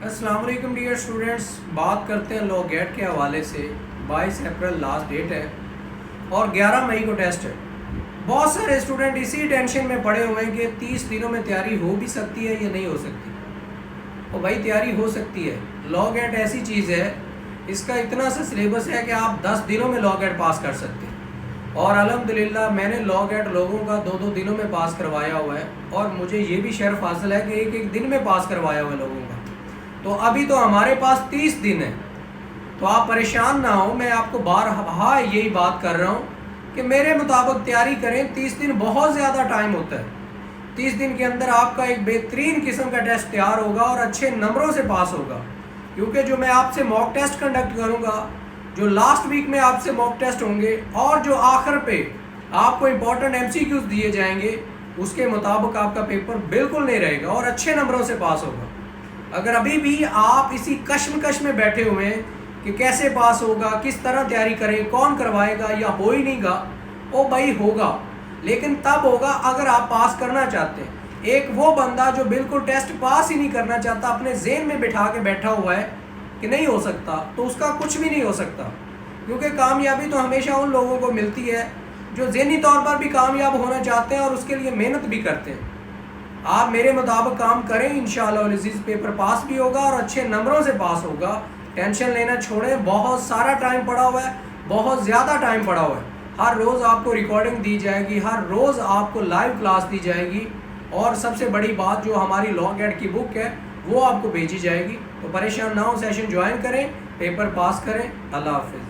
अस्सलाम वालेकुम dear students, बात करते हैं लॉ गेट के हवाले से। 22 अप्रैल लास्ट डेट है और 11 मई को टेस्ट है। बहुत सारे स्टूडेंट इसी टेंशन में पड़े हुए हैं कि 30 दिनों में तैयारी हो भी सकती है या नहीं हो सकती। और भाई तैयारी हो सकती है। लॉ गेट ऐसी चीज़ है, इसका इतना सा सिलेबस है कि आप 10 दिनों में लॉ गेट पास कर सकते हैं। और अल्हम्दुलिल्लाह मैंने लॉ गेट लोगों का 2-2 दिनों में पास करवाया हुआ है और मुझे ये भी शर्फ हासिल है कि एक दिन में पास करवाया हुआ है लोगों का। तो अभी तो हमारे पास 30 दिन है, तो आप परेशान ना हो। मैं आपको बारहा यही बात कर रहा हूँ कि मेरे मुताबिक तैयारी करें। 30 दिन बहुत ज़्यादा टाइम होता है। 30 दिन के अंदर आपका एक बेहतरीन किस्म का टेस्ट तैयार होगा और अच्छे नंबरों से पास होगा। क्योंकि जो मैं आपसे मॉक टेस्ट कंडक्ट करूँगा, जो लास्ट वीक में आपसे मॉक टेस्ट होंगे और जो आखिर पे आपको इम्पोर्टेंट MCQs दिए जाएंगे, उसके मुताबिक आपका पेपर बिल्कुल नहीं रहेगा और अच्छे नंबरों से पास होगा। अगर अभी भी आप इसी कश्मकश में बैठे हुए हैं कि कैसे पास होगा, किस तरह तैयारी करें, कौन करवाएगा या हो ही नहीं गा, ओ भाई होगा, लेकिन तब होगा अगर आप पास करना चाहते हैं। एक वो बंदा जो बिल्कुल टेस्ट पास ही नहीं करना चाहता, अपने ज़हन में बिठा के बैठा हुआ है कि नहीं हो सकता, तो उसका कुछ भी नहीं हो सकता। क्योंकि कामयाबी तो हमेशा उन लोगों को मिलती है जो ज़हनी तौर पर भी कामयाब होना चाहते हैं और उसके लिए मेहनत भी करते हैं। आप मेरे मुताबिक काम करें, इंशाअल्लाह अज़ीज़ पेपर पास भी होगा और अच्छे नंबरों से पास होगा। टेंशन लेना छोड़ें, बहुत सारा टाइम पड़ा हुआ है, बहुत ज़्यादा टाइम पड़ा हुआ है। हर रोज़ आपको रिकॉर्डिंग दी जाएगी, हर रोज़ आपको लाइव क्लास दी जाएगी और सबसे बड़ी बात जो हमारी लॉ गेट की बुक है वो आपको भेजी जाएगी। तो परेशान ना हो, सेशन ज्वाइन करें, पेपर पास करें। अल्लाह हाफ़िज़।